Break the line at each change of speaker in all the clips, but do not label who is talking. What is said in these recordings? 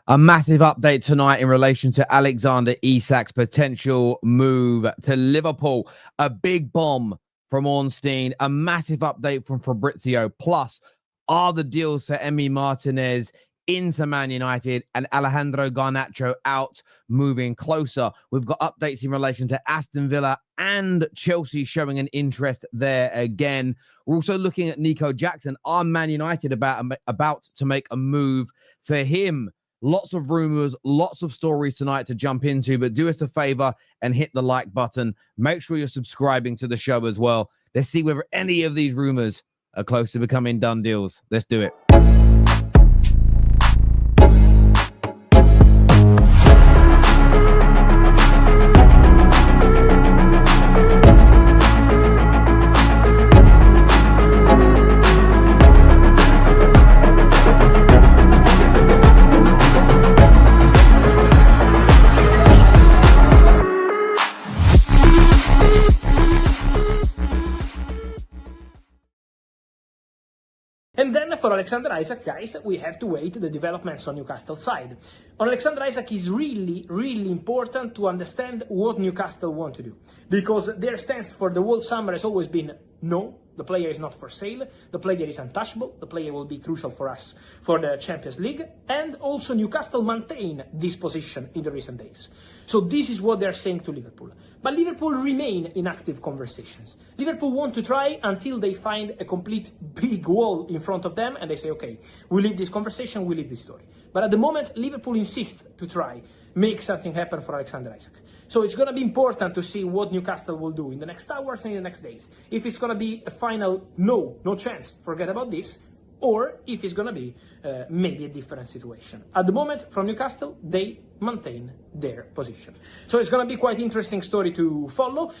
A massive update tonight in relation to Alexander Isak's potential move to Liverpool. A big bomb from Ornstein. A massive update from Fabrizio. Plus, are the deals for Emiliano Martínez into Man United and Alejandro Garnacho out, moving closer? We've got updates in relation to Aston Villa and Chelsea showing an interest there again. We're also looking at Nico Jackson. Are Man United about to make a move for him? Lots of rumors, lots of stories tonight to jump into, but do us a favor and hit the like button. Make sure you're subscribing to the show as well. Let's see whether any of these rumors are close to becoming done deals. Let's do it.
And then for Alexander Isak, guys, we have to wait the developments on Newcastle side. On Alexander Isak is really, really important to understand what Newcastle want to do. Because their stance for the whole summer has always been, no, the player is not for sale, the player is untouchable, the player will be crucial for us for the Champions League, and also Newcastle maintain this position in the recent days. So this is what they're saying to Liverpool. But Liverpool remain in active conversations. Liverpool want to try until they find a complete big wall in front of them and they say, okay, we leave this conversation, we leave this story. But at the moment, Liverpool insists to try, make something happen for Alexander Isak. So it's going to be important to see what Newcastle will do in the next hours and in the next days. If it's going to be a final no chance, forget about this, or if it's going to be maybe a different situation. At the moment, from Newcastle, they maintain their position. So it's going to be quite interesting story to follow.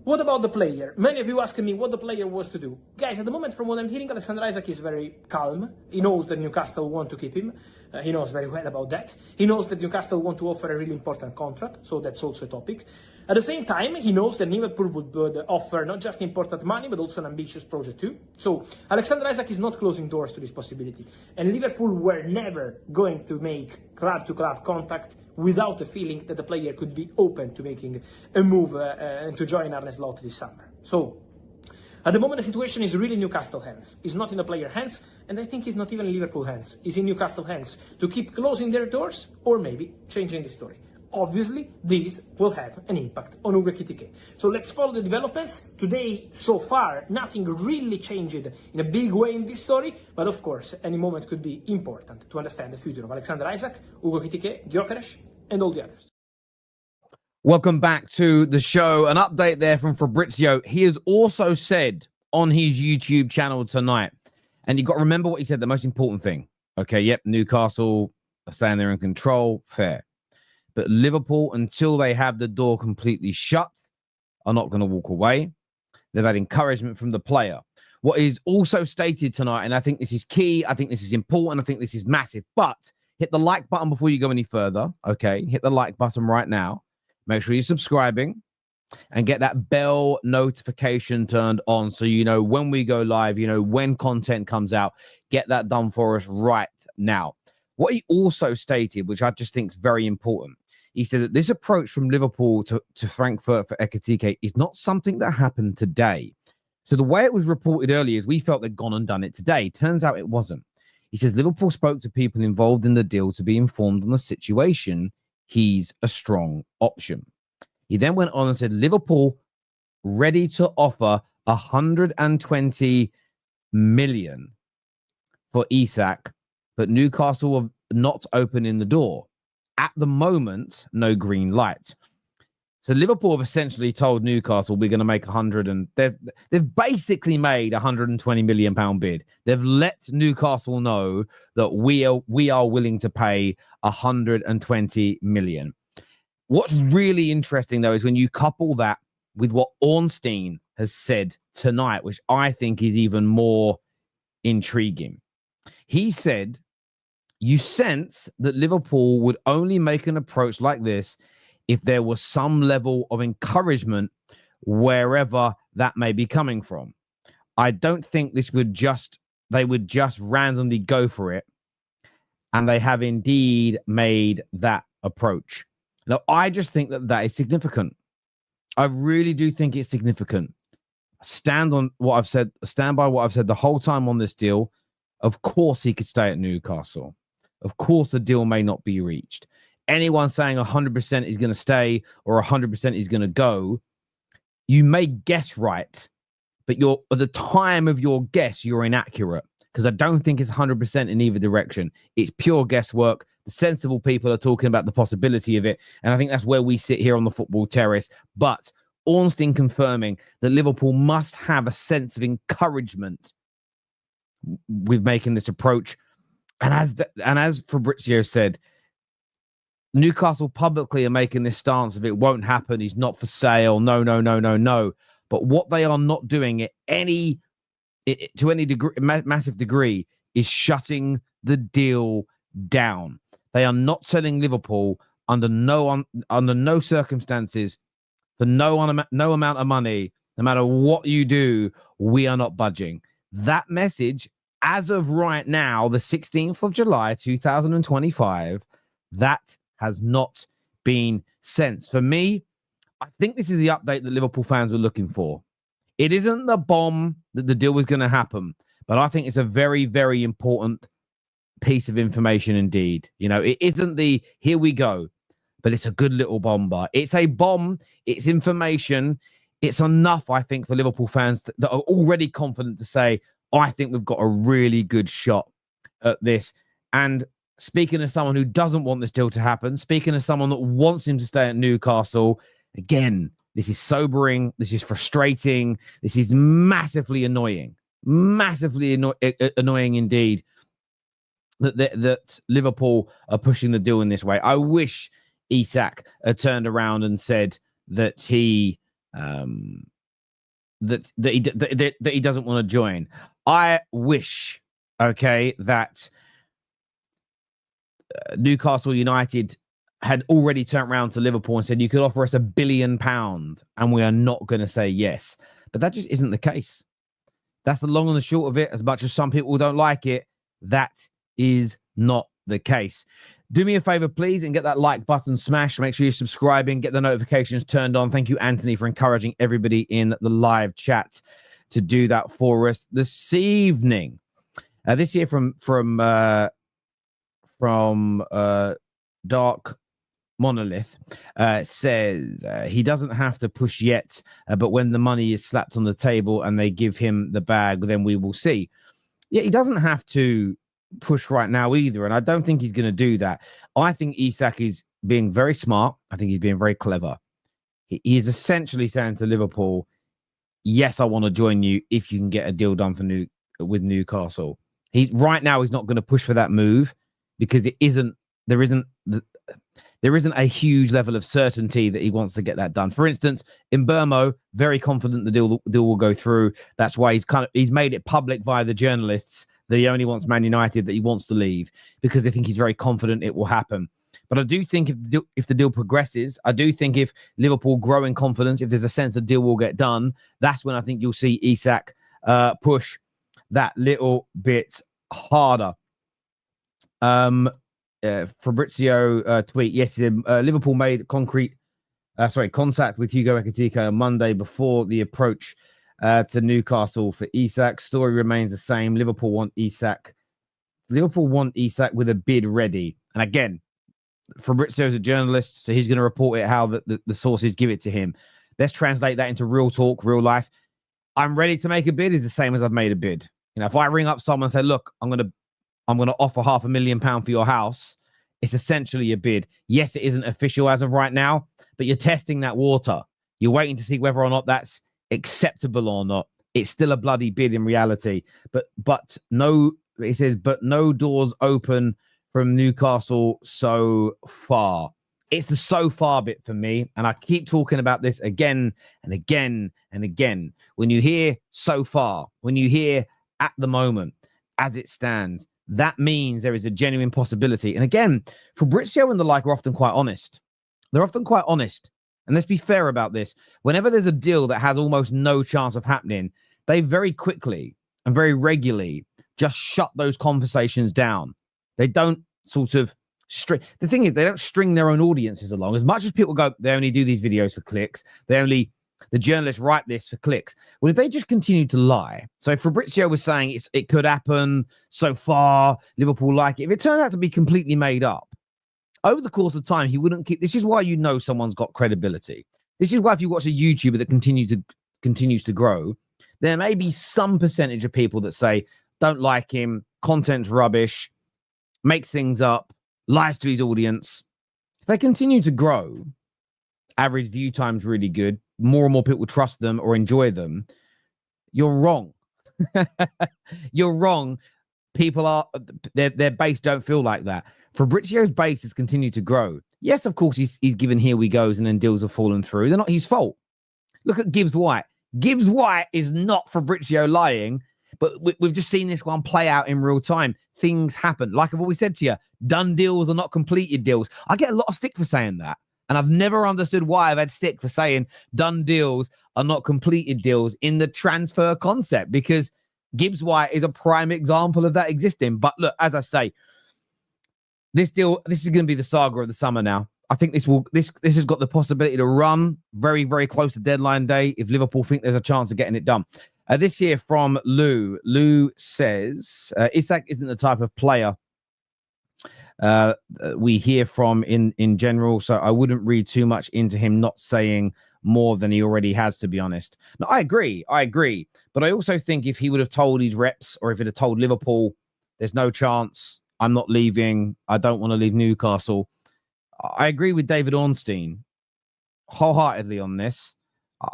What about the player? Many of you asking me what the player was to do. Guys, at the moment, from what I'm hearing, Alexander Isak is very calm. He knows that Newcastle want to keep him. He knows very well about that. He knows that Newcastle want to offer a really important contract, so that's also a topic. At the same time, he knows that Liverpool would offer not just important money, but also an ambitious project too. So Alexander Isak is not closing doors to this possibility. And Liverpool were never going to make club-to-club contact without the feeling that the player could be open to making a move and to join Arne Slot this summer. So, at the moment the situation is really in Newcastle hands. It's not in the player hands, and I think it's not even in Liverpool hands. It's in Newcastle hands to keep closing their doors or maybe changing the story. Obviously, this will have an impact on Ugo Ekitike. So let's follow the developments. Today, so far, nothing really changed in a big way in this story, but of course, any moment could be important to understand the future of Alexander Isak, Ugo Ekitike, Gyökeres, and all the others.
Welcome back to the show. An update there from Fabrizio. He has also said on his YouTube channel tonight, and you've got to remember what he said, the most important thing. Okay, yep, Newcastle are saying they're in control, fair. But Liverpool, until they have the door completely shut, are not going to walk away. They've had encouragement from the player. What is also stated tonight, and I think this is key, I think this is important, I think this is massive, but hit the like button before you go any further, okay? Hit the like button right now. Make sure you're subscribing and get that bell notification turned on so you know when we go live, you know when content comes out. Get that done for us right now. What he also stated, which I just think is very important, he said that this approach from Liverpool to Frankfurt for Ekitike is not something that happened today. So the way it was reported earlier is we felt they'd gone and done it today. Turns out it wasn't. He says Liverpool spoke to people involved in the deal to be informed on the situation. He's a strong option. He then went on and said Liverpool ready to offer 120 million for Isak, but Newcastle are not opening the door. At the moment, no green light. So Liverpool have essentially told Newcastle we're going to make 100 and they've basically made 120 million pound bid. They've let Newcastle know that we are willing to pay 120 million. What's really interesting though is when you couple that with what Ornstein has said tonight, which I think is even more intriguing. He said, you sense that Liverpool would only make an approach like this if there was some level of encouragement wherever that may be coming from. I don't think they would just randomly go for it And they have indeed made that approach. Now, I just think that is significant. I really do think it's significant. Stand by what I've said the whole time on this deal. Of course, he could stay at Newcastle. Of course, the deal may not be reached. Anyone saying 100% is going to stay or 100% is going to go, you may guess right, but at the time of your guess, you're inaccurate, because I don't think it's 100% in either direction. It's pure guesswork. The sensible people are talking about the possibility of it, and I think that's where we sit here on the Football Terrace. But Ornstein confirming that Liverpool must have a sense of encouragement with making this approach. And as Fabrizio said, Newcastle publicly are making this stance of it won't happen. He's not for sale. No. But what they are not doing to any degree, massive degree, is shutting the deal down. They are not selling Liverpool under no circumstances for no amount of money. No matter what you do, we are not budging. That message, as of right now, the 16th of July, 2025, that has not been sent. For me, I think this is the update that Liverpool fans were looking for. It isn't the bomb that the deal was going to happen, but I think it's a very, very important piece of information indeed. You know, it isn't the here we go, but it's a good little bomber. It's a bomb. It's information. It's enough, I think, for Liverpool fans that are already confident to say, I think we've got a really good shot at this. And speaking as someone who doesn't want this deal to happen, speaking as someone that wants him to stay at Newcastle, again, this is sobering. This is frustrating. This is massively annoying. Massively annoying indeed that Liverpool are pushing the deal in this way. I wish Isak had turned around and said that he that he doesn't want to join. I wish, that Newcastle United had already turned around to Liverpool and said, you could offer us £1 billion and we are not going to say yes. But that just isn't the case. That's the long and the short of it. As much as some people don't like it, that is not the case. Do me a favor, please, and get that like button smashed. Make sure you're subscribing, get the notifications turned on. Thank you, Anthony, for encouraging everybody in the live chat to do that for us this evening. This year from Dark Monolith says he doesn't have to push yet, but when the money is slapped on the table and they give him the bag, then we will see. Yeah, he doesn't have to push right now either, and I don't think he's going to do that. I think Isak is being very smart. I think he's being very clever. He's essentially saying to Liverpool, yes, I want to join you if you can get a deal done with Newcastle. Right now he's not going to push for that move because there isn't a huge level of certainty that he wants to get that done. For instance, in Burmo, very confident the deal will go through. That's why he's made it public via the journalists that he only wants Man United, that he wants to leave, because they think he's very confident it will happen. But I do think if the deal progresses, I do think if Liverpool grow in confidence, if there's a sense the deal will get done, that's when I think you'll see Isak push that little bit harder. Fabrizio tweet, yes, Liverpool made contact with Hugo Ekitike on Monday before the approach to Newcastle for Isak. Story remains the same. Liverpool want Isak with a bid ready. And again, Fabrizio is a journalist, so he's going to report it how the sources give it to him. Let's translate that into real talk, real life. I'm ready to make a bid is the same as I've made a bid. You know, if I ring up someone and say, look, I'm going to offer £500,000 for your house, it's essentially a bid. Yes, it isn't official as of right now, but you're testing that water. You're waiting to see whether or not that's acceptable or not. It's still a bloody bid in reality. But no, it says, but no doors open from Newcastle so far. It's the so far bit for me. And I keep talking about this again and again and again. When you hear so far, when you hear at the moment, as it stands, that means there is a genuine possibility. And again, Fabrizio and the like are often quite honest. They're often quite honest. And let's be fair about this. Whenever there's a deal that has almost no chance of happening, they very quickly and very regularly just shut those conversations down. They don't sort of string. The thing is, they don't string their own audiences along. As much as people go, they only do these videos for clicks. The journalists write this for clicks. Well, if they just continue to lie. So Fabrizio was saying it could happen so far, Liverpool like it. If it turned out to be completely made up, over the course of time, he wouldn't keep. This is why you know someone's got credibility. This is why if you watch a YouTuber that continues to grow, there may be some percentage of people that say, don't like him, content's rubbish, makes things up, lies to his audience. If they continue to grow, average view time's really good, more and more people trust them or enjoy them, you're wrong. You're wrong. People are, their base don't feel like that. Fabrizio's base has continued to grow. Yes, of course, he's given here we goes and then deals have fallen through. They're not his fault. Look at Gibbs White. Gibbs White is not Fabrizio lying, but we've just seen this one play out in real time. Things happen. Like I've always said to you, done deals are not completed deals. I get a lot of stick for saying that. And I've never understood why I've had stick for saying done deals are not completed deals in the transfer concept, because Gibbs White is a prime example of that existing. But look, as I say, this is going to be the saga of the summer now. I think this has got the possibility to run very, very close to deadline day if Liverpool think there's a chance of getting it done. This here from Lou. Lou says, Isak isn't the type of player we hear from in general, so I wouldn't read too much into him not saying more than he already has, to be honest. No, I agree. But I also think if he would have told his reps, or if he'd have told Liverpool, there's no chance, I'm not leaving, I don't want to leave Newcastle. I agree with David Ornstein wholeheartedly on this.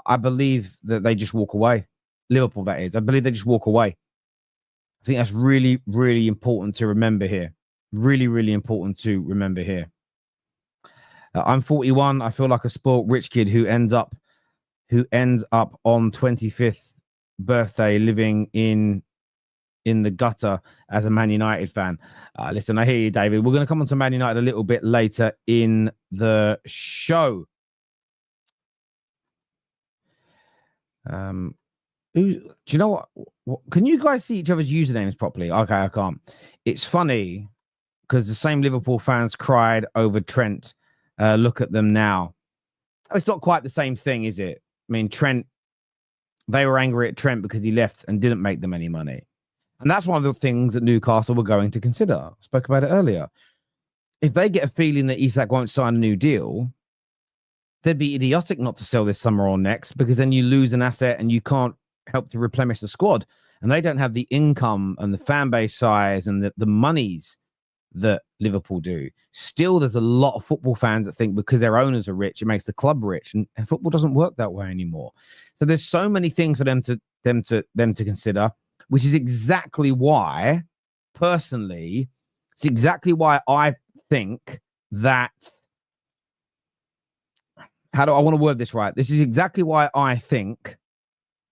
I believe that they just walk away. Liverpool, that is. I believe they just walk away. I think that's really, really important to remember here. Really, really important to remember here. I'm 41. I feel like a spoiled rich kid who ends up on 25th birthday living in the gutter as a Man United fan. Listen, I hear you, David. We're going to come on to Man United a little bit later in the show. Do you know what? Can you guys see each other's usernames properly? Okay, I can't. It's funny because the same Liverpool fans cried over Trent. Look at them now. It's not quite the same thing, is it? I mean, Trent, they were angry at Trent because he left and didn't make them any money. And that's one of the things that Newcastle were going to consider. I spoke about it earlier. If they get a feeling that Isak won't sign a new deal, they'd be idiotic not to sell this summer or next, because then you lose an asset and you can't help to replenish the squad. And they don't have the income and the fan base size and the monies that Liverpool do. Still, there's a lot of football fans that think because their owners are rich, it makes the club rich. And football doesn't work that way anymore. So there's so many things for them to consider, which is exactly why, personally, it's exactly why I think that, how do I want to word this right? This is exactly why I think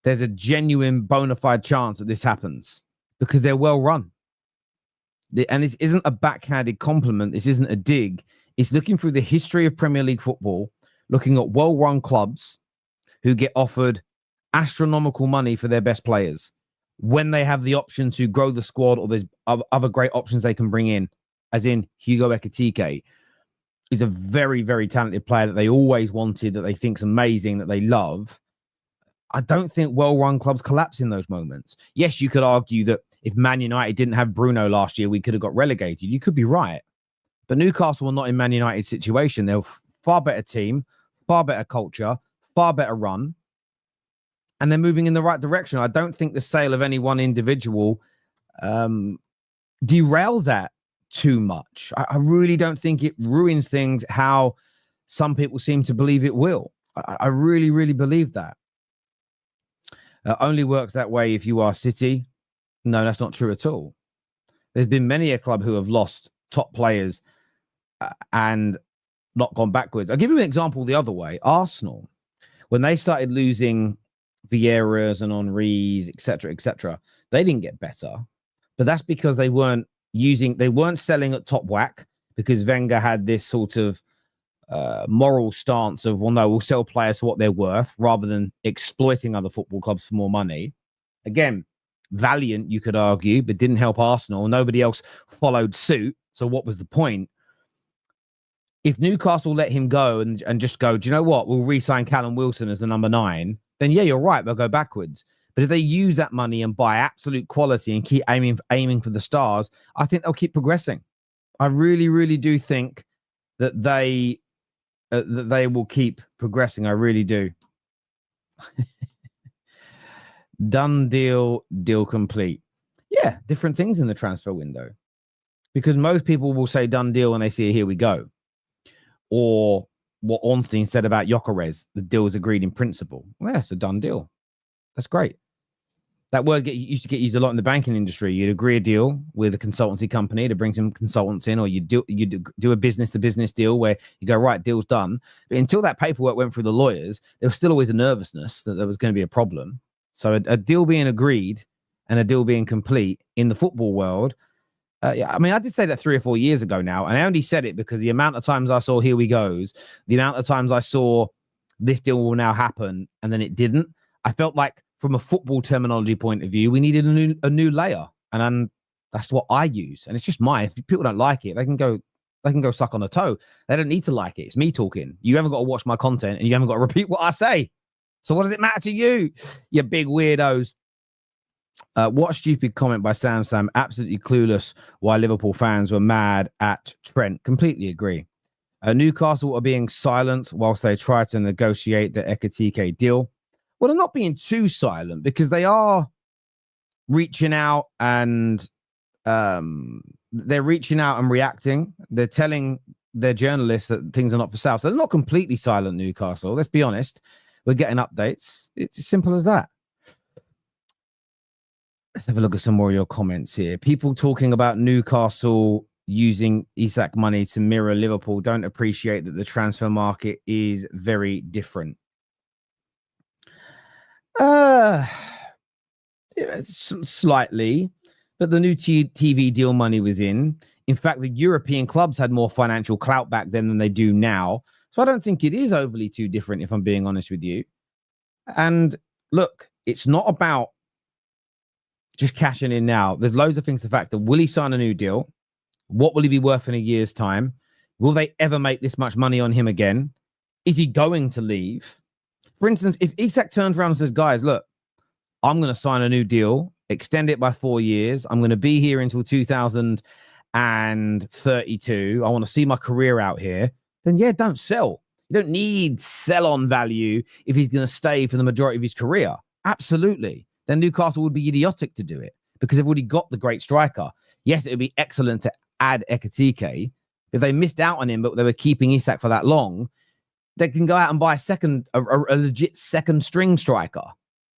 there's a genuine bona fide chance that this happens, because they're well run. And this isn't a backhanded compliment. This isn't a dig. It's looking through the history of Premier League football, looking at well-run clubs who get offered astronomical money for their best players when they have the option to grow the squad, or there's other great options they can bring in, as in Hugo Ekitike. He's a very, very talented player that they always wanted, that they think's amazing, that they love. I don't think well-run clubs collapse in those moments. Yes, you could argue that if Man United didn't have Bruno last year, we could have got relegated. You could be right. But Newcastle were not in Man United's situation. They're a far better team, far better culture, far better run. And they're moving in the right direction. I don't think the sale of any one individual derails that too much. I really don't think it ruins things how some people seem to believe it will. I really, really believe that. Only works that way if you are City. No, that's not true at all. There's been many a club who have lost top players and not gone backwards. I'll give you an example the other way. Arsenal, when they started losing Vieiras and Henrys, etc., they didn't get better. But that's because they weren't selling at top whack, because Wenger had this sort of moral stance of, well, no, we'll sell players for what they're worth rather than exploiting other football clubs for more money. Again, valiant, you could argue, but didn't help Arsenal. Nobody else followed suit. So what was the point? If Newcastle let him go and just go, do you know what? We'll re-sign Callum Wilson as the number 9. Then yeah, you're right. They'll go backwards. But if they use that money and buy absolute quality and keep aiming for the stars, I think they'll keep progressing. I really, really do think that they will keep progressing. I really do. Done deal complete. Yeah, different things in the transfer window. Because most people will say done deal when they see it, here we go. Or what Ornstein said about Gyökeres, the deal is agreed in principle. Well, yeah, it's a done deal. That's great. That word used to get used a lot in the banking industry. You'd agree a deal with a consultancy company to bring some consultants in, or you do a business-to-business deal where you go, right, deal's done. But until that paperwork went through the lawyers, there was still always a nervousness that there was going to be a problem. So a deal being agreed and a deal being complete in the football world, I mean, I did say that 3 or 4 years ago now, and I only said it because the amount of times I saw here we goes, the amount of times I saw this deal will now happen, and then it didn't. I felt like from a football terminology point of view, we needed a new layer, and that's what I use. And it's just mine. If people don't like it, they can go suck on a toe. They don't need to like it. It's me talking. You haven't got to watch my content, and you haven't got to repeat what I say. So what does it matter to you, you big weirdos? What a stupid comment by Sam. Absolutely clueless why Liverpool fans were mad at Trent. Completely agree. Newcastle are being silent whilst they try to negotiate the Ekitike deal. Well, they're not being too silent because they are reaching out and reacting. They're telling their journalists that things are not for sale. So they're not completely silent, Newcastle. Let's be honest. We're getting updates. It's as simple as that. Let's have a look at some more of your comments here. People talking about Newcastle using Isak money to mirror Liverpool don't appreciate that the transfer market is very different. Slightly, but the new TV deal money was in. In fact, the European clubs had more financial clout back then than they do now. So I don't think it is overly too different, if I'm being honest with you. And look, it's not about just cashing in now. There's loads of things to factor. Will he sign a new deal? What will he be worth in a year's time? Will they ever make this much money on him again? Is he going to leave? For instance, if Isak turns around and says, guys, look, I'm going to sign a new deal, extend it by 4 years. I'm going to be here until 2032. I want to see my career out here. Then, yeah, don't sell. You don't need sell-on value if he's going to stay for the majority of his career. Absolutely. Then Newcastle would be idiotic to do it because they've already got the great striker. Yes, it would be excellent to add Ekitike. If they missed out on him, but they were keeping Isak for that long, they can go out and buy a legit second string striker.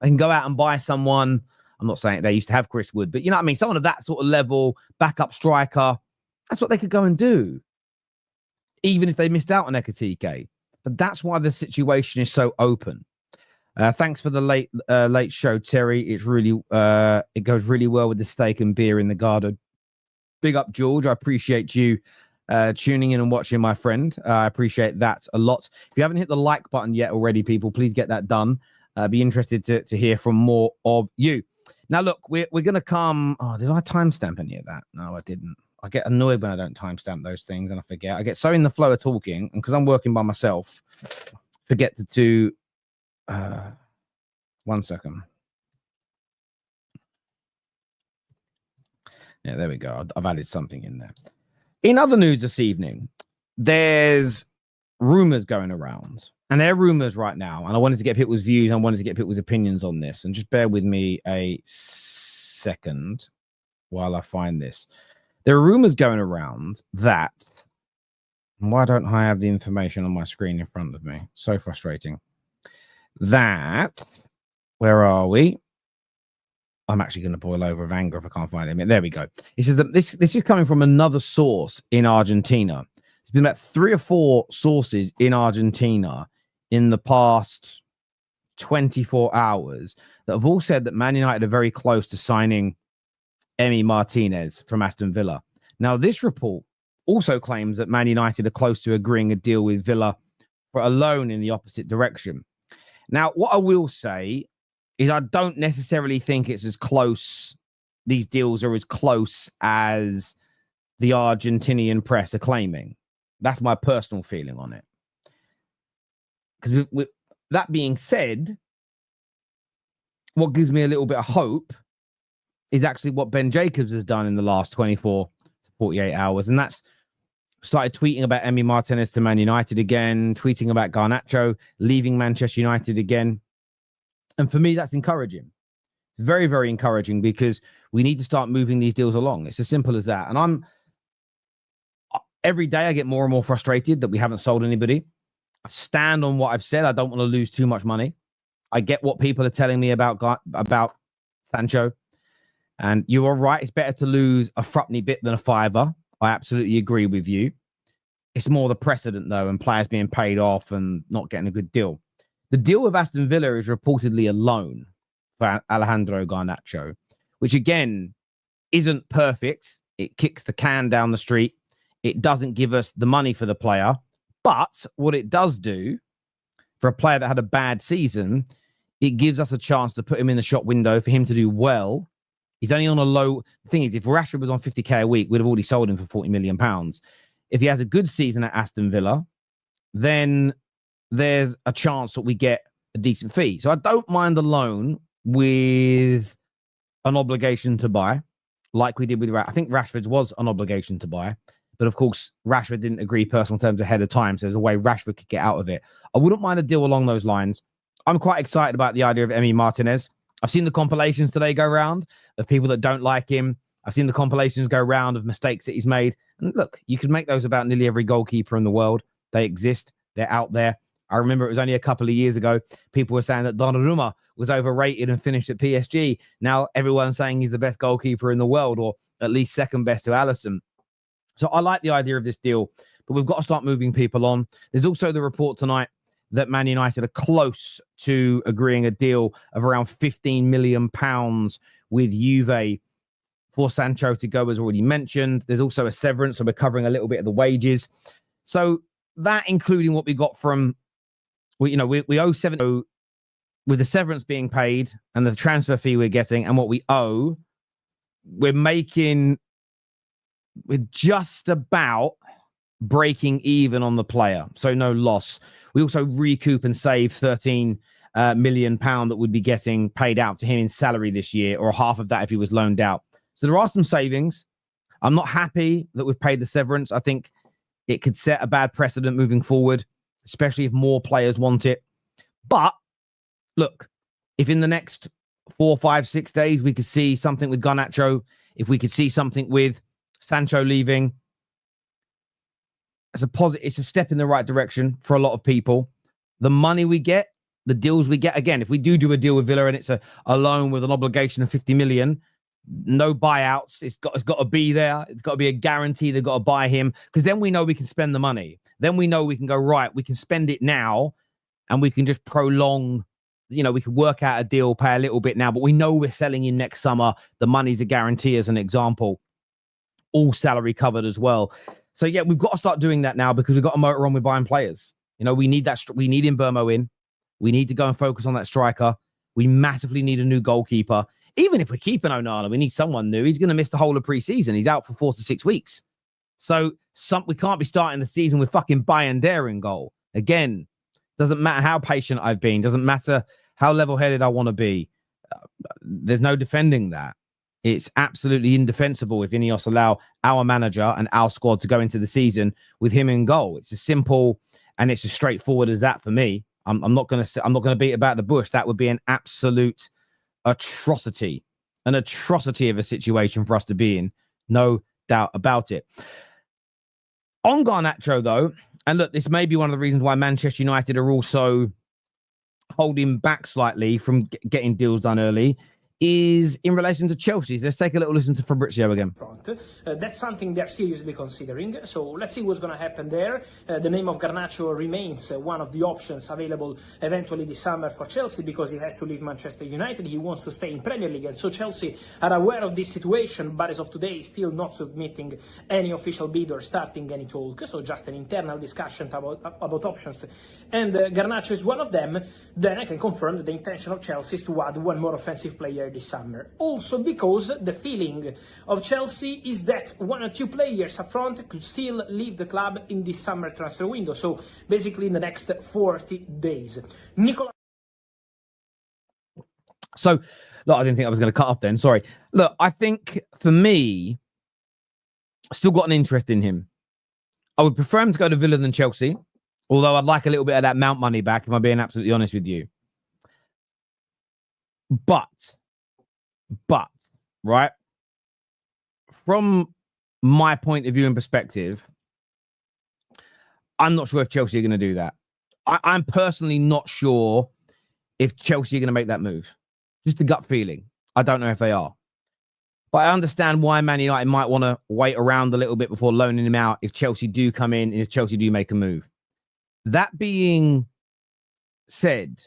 They can go out and buy someone. I'm not saying they used to have Chris Wood, but you know what I mean? Someone of that sort of level, backup striker. That's what they could go and do, even if they missed out on Ekitike. But that's why the situation is so open. Thanks for the late show, Terry. It's really it goes really well with the steak and beer in the garden. Big up, George. I appreciate you tuning in and watching, my friend. I appreciate that a lot. If you haven't hit the like button yet already, people, please get that done. Be interested to hear from more of you. Now, look, we're going to come. Oh, did I timestamp any of that? No, I didn't. I get annoyed when I don't timestamp those things and I forget. I get so in the flow of talking, and because I'm working by myself, forget to do. 1 second. Yeah, there we go. I've added something in there. In other news this evening, there's rumors going around, and they're rumors right now. And I wanted to get people's views. I wanted to get people's opinions on this. And just bear with me a second while I find this. There are rumors going around that. Why don't I have the information on my screen in front of me? So frustrating. That, where are we? I'm actually going to boil over of anger if I can't find it. There we go. This is this is coming from another source in Argentina. There's been about 3 or 4 sources in Argentina in the past 24 hours that have all said that Man United are very close to signing Emi Martinez from Aston Villa. Now, this report also claims that Man United are close to agreeing a deal with Villa for a loan in the opposite direction. Now, what I will say is I don't necessarily think it's as close. These deals are as close as the Argentinian press are claiming. That's my personal feeling on it. Because with that being said, what gives me a little bit of hope is actually what Ben Jacobs has done in the last 24 to 48 hours. And that's started tweeting about Emiliano Martínez to Man United again, tweeting about Garnacho leaving Manchester United again. And for me, that's encouraging. It's very, very encouraging because we need to start moving these deals along. It's as simple as that. And every day I get more and more frustrated that we haven't sold anybody. I stand on what I've said. I don't want to lose too much money. I get what people are telling me about Sancho. And you are right. It's better to lose a frupney bit than a fiver. I absolutely agree with you. It's more the precedent, though, and players being paid off and not getting a good deal. The deal with Aston Villa is reportedly a loan for Alejandro Garnacho, which, again, isn't perfect. It kicks the can down the street. It doesn't give us the money for the player. But what it does do for a player that had a bad season, it gives us a chance to put him in the shop window for him to do well. He's only on a low... The thing is, if Rashford was on 50k a week, we'd have already sold him for £40 million. If he has a good season at Aston Villa, then there's a chance that we get a decent fee. So I don't mind the loan with an obligation to buy, like we did with... I think Rashford's was an obligation to buy. But of course, Rashford didn't agree personal terms ahead of time. So there's a way Rashford could get out of it. I wouldn't mind a deal along those lines. I'm quite excited about the idea of Emiliano Martínez. I've seen the compilations today go around of people that don't like him. I've seen the compilations go around of mistakes that he's made. And look, you can make those about nearly every goalkeeper in the world. They exist. They're out there. I remember it was only a couple of years ago, people were saying that Donnarumma was overrated and finished at PSG. Now everyone's saying he's the best goalkeeper in the world, or at least second best to Alisson. So I like the idea of this deal, but we've got to start moving people on. There's also the report tonight that Man United are close to agreeing a deal of around £15 million with Juve for Sancho to go, as already mentioned. There's also a severance, so we're covering a little bit of the wages. So that, including what we got from, we owe 7 with the severance being paid and the transfer fee we're getting and what we owe, we're just about breaking even on the player. So no loss. We also recoup and save £13 million that would be getting paid out to him in salary this year, or half of that if he was loaned out. So there are some savings. I'm not happy that we've paid the severance. I think it could set a bad precedent moving forward, especially if more players want it. But look, if in the next 4, 5, 6 days we could see something with Garnacho, if we could see something with Sancho leaving, it's a step in the right direction for a lot of people. The money we get, the deals we get, again, if we do a deal with Villa and it's a loan with an obligation of 50 million, no buyouts. It's got to be there. It's got to be a guarantee they've got to buy him, because then we know we can spend the money. Then we know we can go, right, we can spend it now and we can just prolong, we can work out a deal, pay a little bit now, but we know we're selling him next summer. The money's a guarantee, as an example. All salary covered as well. So yeah, we've got to start doing that now, because we've got a motor on with buying players. We need that. We need Mbermo in. We need to go and focus on that striker. We massively need a new goalkeeper. Even if we're keeping Onana, we need someone new. He's going to miss the whole of pre-season. He's out for 4 to 6 weeks. So we can't be starting the season with fucking Bayern in goal. Again, doesn't matter how patient I've been. Doesn't matter how level-headed I want to be. There's no defending that. It's absolutely indefensible if Ineos allow our manager and our squad to go into the season with him in goal. It's as simple and it's as straightforward as that for me. I'm not going to beat about the bush. That would be an absolute atrocity, an atrocity of a situation for us to be in. No doubt about it. On Garnacho, though, and look, this may be one of the reasons why Manchester United are also holding back slightly from getting deals done early, is in relation to Chelsea. So let's take a little listen to Fabrizio again.
Front. That's something they're seriously considering. So let's see what's going to happen there. The name of Garnacho remains one of the options available eventually this summer for Chelsea because he has to leave Manchester United. He wants to stay in Premier League. And so Chelsea are aware of this situation, but as of today, still not submitting any official bid or starting any talk. So just an internal discussion about options. And Garnacho is one of them. Then I can confirm that the intention of Chelsea is to add one more offensive player this summer. Also because the feeling of Chelsea is that one or two players up front could still leave the club in this summer transfer window. So basically in the next 40 days.
So, look, I didn't think I was going to cut off then. Sorry. Look, I think for me, still got an interest in him. I would prefer him to go to Villa than Chelsea. Although I'd like a little bit of that Mount money back, if I'm being absolutely honest with you. But, right, from my point of view and perspective, I'm not sure if Chelsea are going to do that. I'm personally not sure if Chelsea are going to make that move. Just a gut feeling. I don't know if they are. But I understand why Man United might want to wait around a little bit before loaning him out if Chelsea do come in and if Chelsea do make a move. That being said,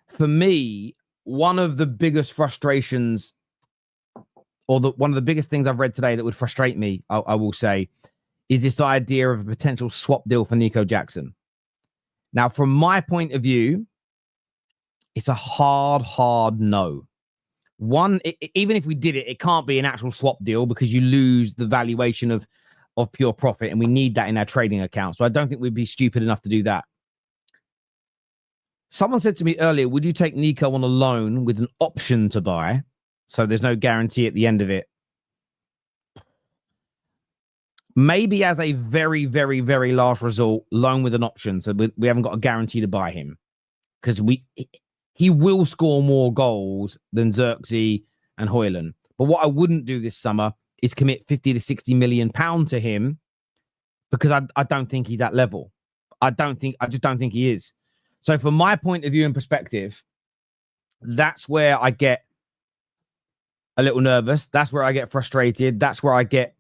for me, one of the biggest frustrations or one of the biggest things I've read today that would frustrate me, I will say, is this idea of a potential swap deal for Nico Jackson. Now, from my point of view, it's a hard no. One, even if we did it, it can't be an actual swap deal because you lose the valuation of pure profit, and we need that in our trading account. So I don't think we'd be stupid enough to do that. Someone said to me earlier, would you take Nico on a loan with an option to buy? So there's no guarantee at the end of it. Maybe as a very, very, very last resort, loan with an option. So we haven't got a guarantee to buy him because he will score more goals than Xerxes and Højlund. But what I wouldn't do this summer is commit 50 to 60 million pounds to him because I don't think he's that level. I just don't think he is. So from my point of view and perspective, that's where I get a little nervous. That's where I get frustrated. That's where I get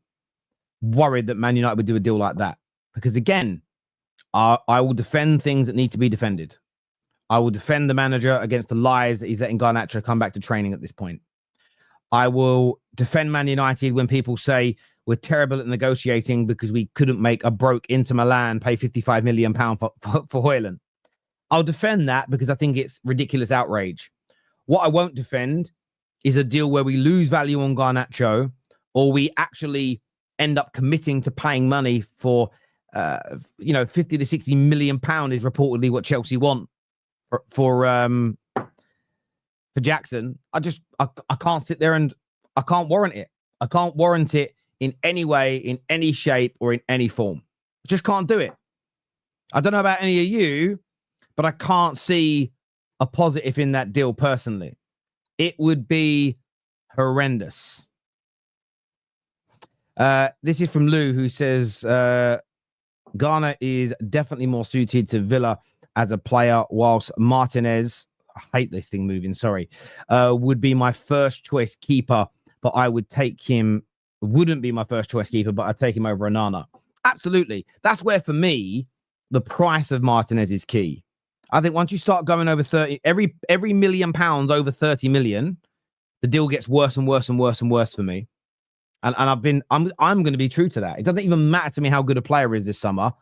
worried that Man United would do a deal like that. Because again, I will defend things that need to be defended. I will defend the manager against the lies that he's letting Garnacho come back to training at this point. I will defend Man United when people say we're terrible at negotiating because we couldn't make a broke Inter Milan pay £55 million for Højlund. I'll defend that because I think it's ridiculous outrage. What I won't defend is a deal where we lose value on Garnacho or we actually end up committing to paying money for, 50 to 60 million pound is reportedly what Chelsea want for Jackson. I can't sit there and I can't warrant it. I can't warrant it in any way, in any shape, or in any form. I just can't do it. I don't know about any of you, but I can't see a positive in that deal personally. It would be horrendous. This is from Lou, who says Garner is definitely more suited to Villa as a player, whilst Martinez, I hate this thing moving, sorry, would be my first choice keeper, but I would take him, wouldn't be my first choice keeper, but I'd take him over Onana. Absolutely. That's where, for me, the price of Martinez is key. I think once you start going over 30, every £1 million over 30 million, the deal gets worse and worse and worse and worse for me. And I'm going to be true to that. It doesn't even matter to me how good a player is this summer.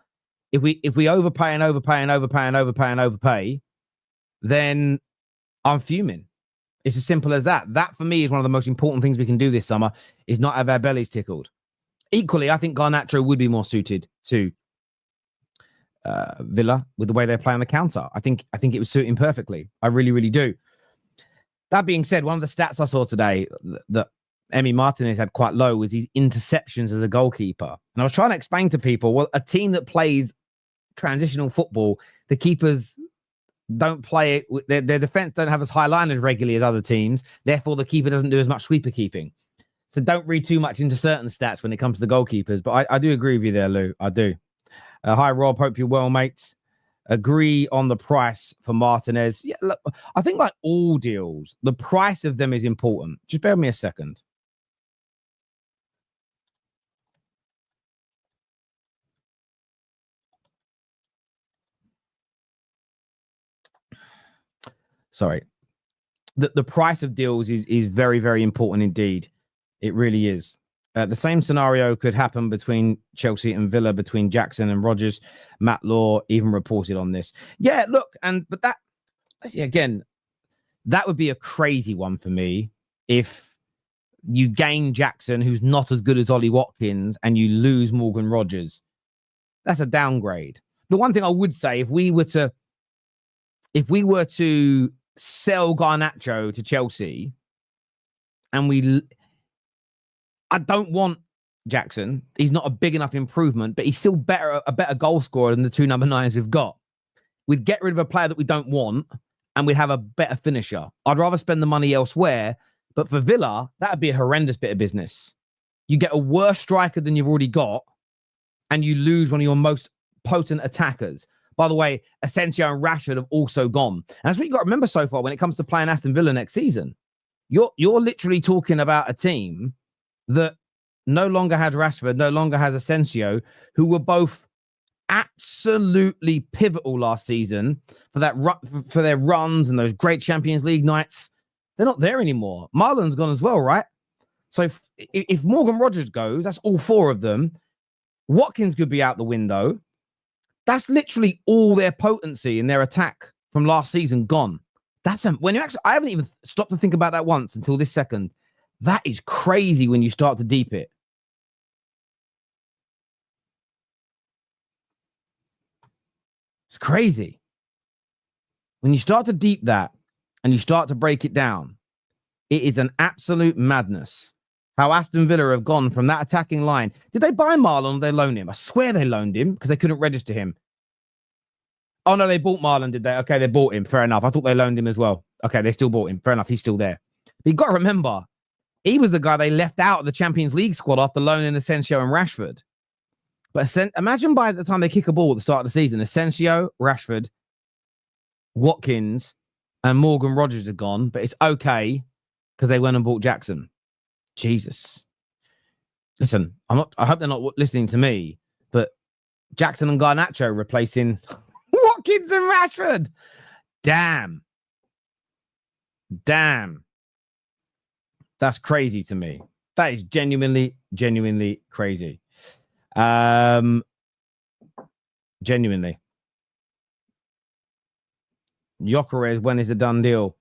If we overpay and overpay and overpay and overpay and overpay, then I'm fuming. It's as simple as that. That for me is one of the most important things we can do this summer, is not have our bellies tickled. Equally, I think Garnacho would be more suited to Villa with the way they play on the counter. I think it would suit him perfectly. I really, really do. That being said, one of the stats I saw today that Emiliano Martínez had quite low was his interceptions as a goalkeeper. And I was trying to explain to people, well, a team that plays transitional football, the keepers don't play it. Their defense don't have as high liners regularly as other teams. Therefore, the keeper doesn't do as much sweeper keeping. So don't read too much into certain stats when it comes to the goalkeepers. But I do agree with you there, Lou. I do. Hi, Rob. Hope you're well, mates. Agree on the price for Martinez. Yeah, look, I think like all deals, the price of them is important. Just bear with me a second. Sorry. The price of deals is very, very important indeed. It really is. The same scenario could happen between Chelsea and Villa, between Jackson and Rodgers. Matt Law even reported on this. Yeah, look, but that, again, that would be a crazy one for me if you gain Jackson, who's not as good as Ollie Watkins, and you lose Morgan Rodgers. That's a downgrade. The one thing I would say, if we were to sell Garnacho to Chelsea, and I don't want Jackson. He's not a big enough improvement, but he's still a better goal scorer than the two number 9s we've got. We'd get rid of a player that we don't want, and we'd have a better finisher. I'd rather spend the money elsewhere, but for Villa, that would be a horrendous bit of business. You get a worse striker than you've already got, and you lose one of your most potent attackers. By the way, Asensio and Rashford have also gone. And that's what you've got to remember so far when it comes to playing Aston Villa next season. You're literally talking about a team that no longer had Rashford, no longer has Asensio, who were both absolutely pivotal last season for their runs and those great Champions League nights. They're not there anymore. Marlon's gone as well, right? So if Morgan Rodgers goes, that's all 4 of them. Watkins could be out the window. That's literally all their potency in their attack from last season gone. When you actually, I haven't even stopped to think about that once until this second. That is crazy when you start to deep it. It's crazy. When you start to deep that and you start to break it down, it is an absolute madness how Aston Villa have gone from that attacking line. Did they buy Marlon or did they loan him? I swear they loaned him because they couldn't register him. Oh, no, they bought Marlon, did they? Okay, they bought him. Fair enough. I thought they loaned him as well. Okay, they still bought him. Fair enough. He's still there. But you've got to remember, he was the guy they left out of the Champions League squad after loaning Asensio and Rashford. But imagine by the time they kick a ball at the start of the season, Asensio, Rashford, Watkins, and Morgan Rodgers are gone. But it's okay because they went and bought Jackson. Jesus. Listen, I hope they're not listening to me, but Jackson and Garnacho replacing Watkins and Rashford. Damn. That's crazy to me. That is genuinely crazy. Genuinely. Gyökeres, when is a done deal?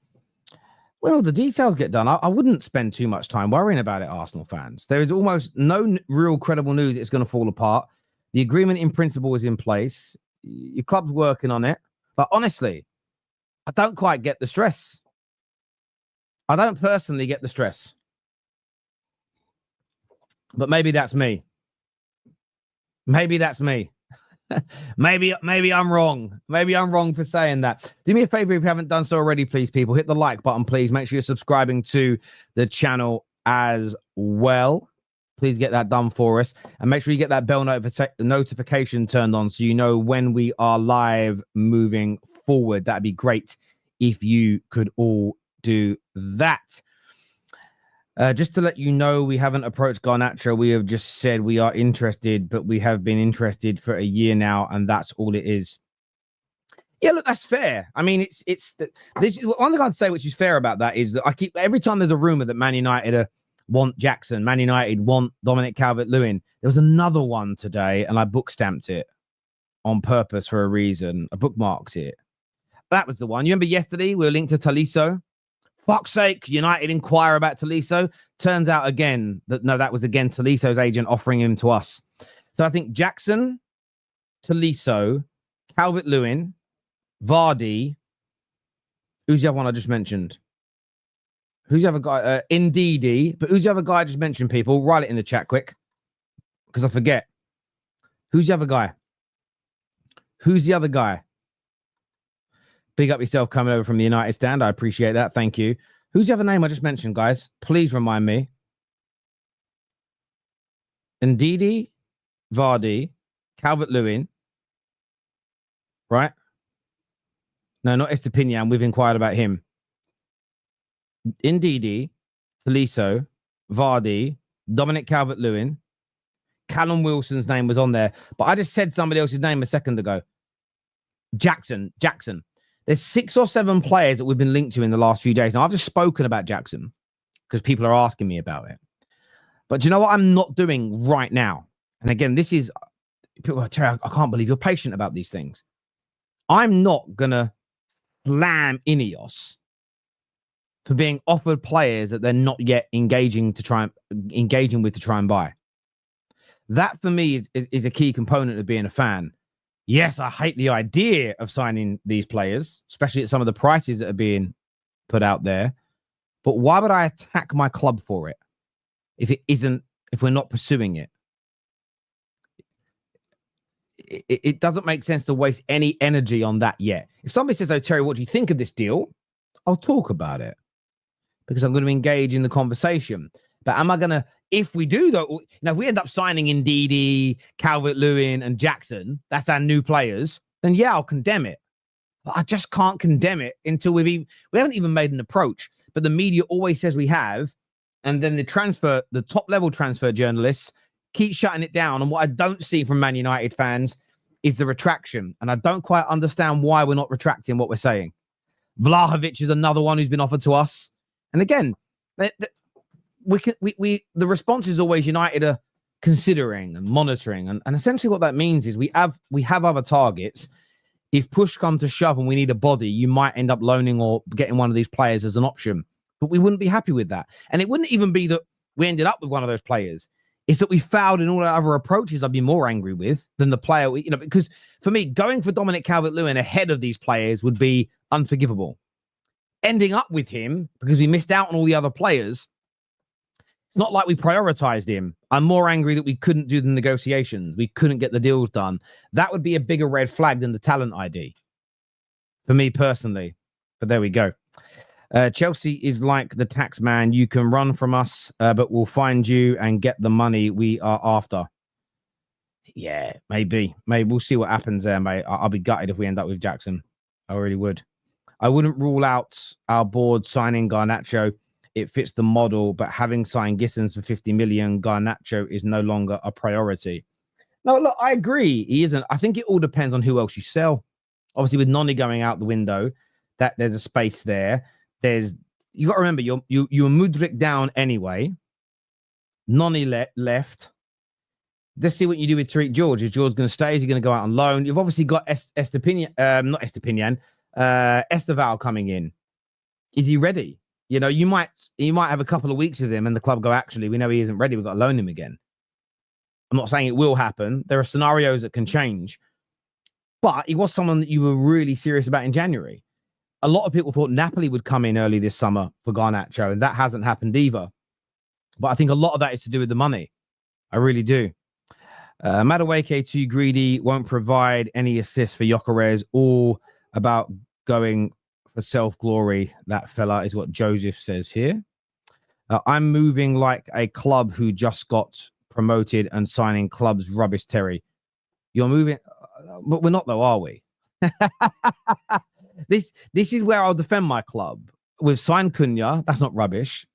Well, the details get done. I wouldn't spend too much time worrying about it, Arsenal fans. There is almost no real credible news it's going to fall apart. The agreement in principle is in place. Your club's working on it. But honestly, I don't quite get the stress. I don't personally get the stress. But maybe that's me. Maybe I'm wrong. Maybe I'm wrong for saying that. Do me a favor if you haven't done so already, please, people. Hit the like button, please. Make sure you're subscribing to the channel as well. Please get that done for us. And make sure you get that bell notification turned on so you know when we are live moving forward. That'd be great if you could all do that. Just to let you know, we haven't approached Garnacho. We have just said we are interested, but we have been interested for a year now, and that's all it is. Yeah, look, that's fair. I mean, this one thing I'd say which is fair about that is that every time there's a rumor that Man United want Jackson, Man United want Dominic Calvert-Lewin. There was another one today, and I book stamped it on purpose for a reason. I bookmarked it. That was the one. You remember yesterday we were linked to Tolisso? Fuck's sake, United inquire about Tolisso. Turns out again that was again Tolisso's agent offering him to us. So I think Jackson, Tolisso, Calvert-Lewin, Vardy. Who's the other one I just mentioned? Who's the other guy? Ndidi. But who's the other guy I just mentioned, people? Write it in the chat quick. Because I forget. Who's the other guy? Big up yourself coming over from the United stand. I appreciate that. Thank you. Who's the other name I just mentioned, guys? Please remind me. Ndidi, Vardy, Calvert-Lewin. Right? No, not Estepinian. We've inquired about him. Ndidi, Tolisso, Vardy, Dominic Calvert-Lewin, Callum Wilson's name was on there, but I just said somebody else's name a second ago. Jackson. There's 6 or 7 players that we've been linked to in the last few days. Now, I've just spoken about Jackson because people are asking me about it. But do you know what I'm not doing right now? And again, this is, people are, Terry, I can't believe you're patient about these things. I'm not going to slam Ineos for being offered players that they're not yet engaging with to try and buy. That for me is a key component of being a fan. Yes, I hate the idea of signing these players, especially at some of the prices that are being put out there. But why would I attack my club for it if we're not pursuing it? It doesn't make sense to waste any energy on that yet. If somebody says, "Oh, Terry, what do you think of this deal?" I'll talk about it because I'm going to engage in the conversation. But am I going to, if we do though, if we end up signing Ndidi, Calvert-Lewin and Jackson, that's our new players, then yeah, I'll condemn it. But I just can't condemn it until we haven't even made an approach. But the media always says we have. And then the top level transfer journalists keep shutting it down. And what I don't see from Man United fans is the retraction. And I don't quite understand why we're not retracting what we're saying. Vlahovic is another one who's been offered to us. And again, the response is always United are considering and monitoring. And essentially what that means is we have other targets. If push comes to shove and we need a body, you might end up loaning or getting one of these players as an option. But we wouldn't be happy with that. And it wouldn't even be that we ended up with one of those players. It's that we fouled in all our other approaches I'd be more angry with than the player. Because for me, going for Dominic Calvert-Lewin ahead of these players would be unforgivable. Ending up with him because we missed out on all the other players, it's not like we prioritized him. I'm more angry that we couldn't do the negotiations. We couldn't get the deals done. That would be a bigger red flag than the talent ID for me personally. But there we go. Chelsea is like the tax man. You can run from us, but we'll find you and get the money we are after. Yeah, maybe. We'll see what happens there, mate. I'll be gutted if we end up with Jackson. I really would. I wouldn't rule out our board signing Garnacho. It fits the model, but having signed Gissens for 50 million, Garnacho is no longer a priority. No, look, I agree. He isn't. I think it all depends on who else you sell. Obviously, with Noni going out the window, that there's a space there. You got to remember, you're Mudryk down anyway. Noni left. Let's see what you do with Tariq George. Is George going to stay? Is he going to go out on loan? You've obviously got Esteval coming in. Is he ready? You might have a couple of weeks with him and the club go, actually, we know he isn't ready. We've got to loan him again. I'm not saying it will happen. There are scenarios that can change. But he was someone that you were really serious about in January. A lot of people thought Napoli would come in early this summer for Garnacho, and that hasn't happened either. But I think a lot of that is to do with the money. I really do. Madueke too greedy, won't provide any assists for Gyökeres, all about going for self-glory. That fella is what Joseph says here. I'm moving like a club who just got promoted and signing clubs rubbish, Terry. You're moving, but we're not though, are we? This is where I'll defend my club. We've signed Cunha. That's not rubbish.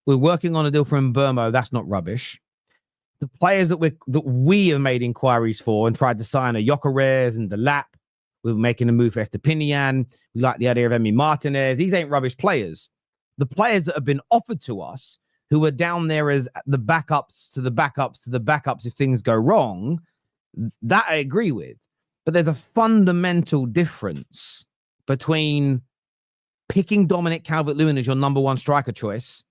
We're working on a deal for Mbermo. That's not rubbish. The players that we have made inquiries for and tried to sign are Gyökeres and the Lap. We're making a move for Estepinian. We like the idea of Emiliano Martínez. These ain't rubbish players. The players that have been offered to us, who are down there as the backups to the backups to the backups if things go wrong, that I agree with. But there's a fundamental difference between picking Dominic Calvert-Lewin as your number one striker choice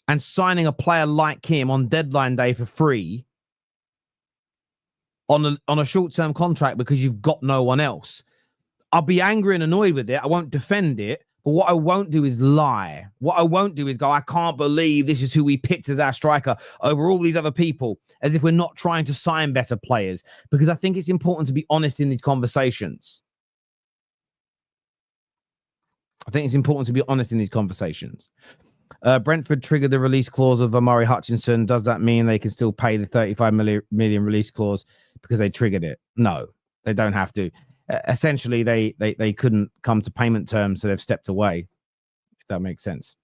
and signing a player like him on deadline day for free on a short-term contract because you've got no one else. I'll be angry and annoyed with it. I won't defend it. But what I won't do is lie. What I won't do is go, I can't believe this is who we picked as our striker over all these other people, as if we're not trying to sign better players. Because I think it's important to be honest in these conversations. Brentford triggered the release clause of Amari Hutchinson. Does that mean they can still pay the 35 million release clause because they triggered it? No, they don't have to. essentially they couldn't come to payment terms, so they've stepped away, if that makes sense.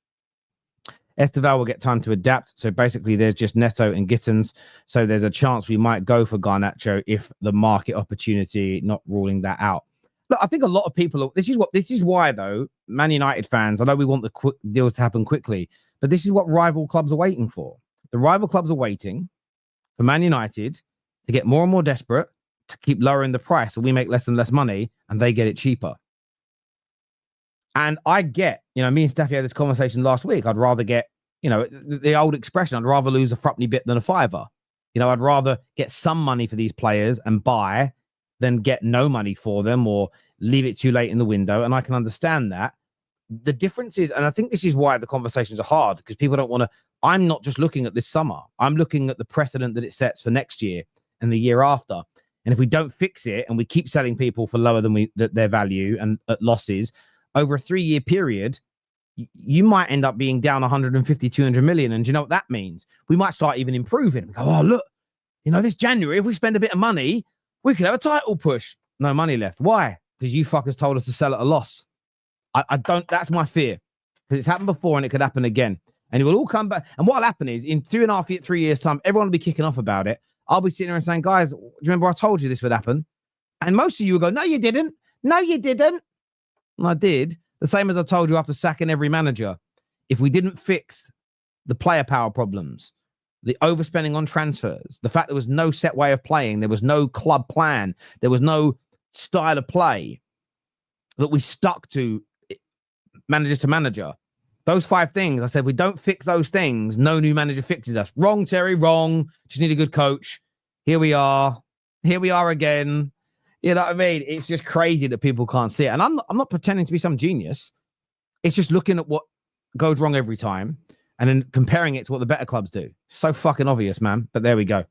Esteval will get time to adapt. So basically, there's just Neto and Gittins. So there's a chance we might go for Garnacho if the market opportunity, not ruling that out. Look, I think a lot of people. This is why though, Man United fans. I know we want the quick deals to happen quickly, but this is what rival clubs are waiting for. The rival clubs are waiting for Man United to get more and more desperate to keep lowering the price, so we make less and less money, and they get it cheaper. And I get, me and Staffy had this conversation last week. I'd rather get, the old expression, I'd rather lose a frupney bit than a fiver. I'd rather get some money for these players and buy than get no money for them or leave it too late in the window. And I can understand that. The difference is, and I think this is why the conversations are hard, because people don't want to, I'm not just looking at this summer. I'm looking at the precedent that it sets for next year and the year after. And if we don't fix it and we keep selling people for lower than their value and at losses, over a 3-year period, you might end up being down 150, 200 million. And do you know what that means? We might start even improving. We go, oh, look, this January, if we spend a bit of money, we could have a title push. No money left. Why? Because you fuckers told us to sell at a loss. I don't, that's my fear. Because it's happened before and it could happen again. And it will all come back. And what'll happen is in 2.5 3 years' time, everyone will be kicking off about it. I'll be sitting there and saying, guys, do you remember I told you this would happen? And most of you will go, no, you didn't. No, you didn't. And I did. The same as I told you after sacking every manager. If we didn't fix the player power problems, the overspending on transfers, the fact there was no set way of playing, there was no club plan, there was no style of play that we stuck to manager to manager. Those 5 things, I said, we don't fix those things, no new manager fixes us. Wrong, Terry, wrong. Just need a good coach. Here we are. Here we are again. You know what I mean? It's just crazy that people can't see it. And I'm not pretending to be some genius. It's just looking at what goes wrong every time and then comparing it to what the better clubs do. So fucking obvious, man. But there we go.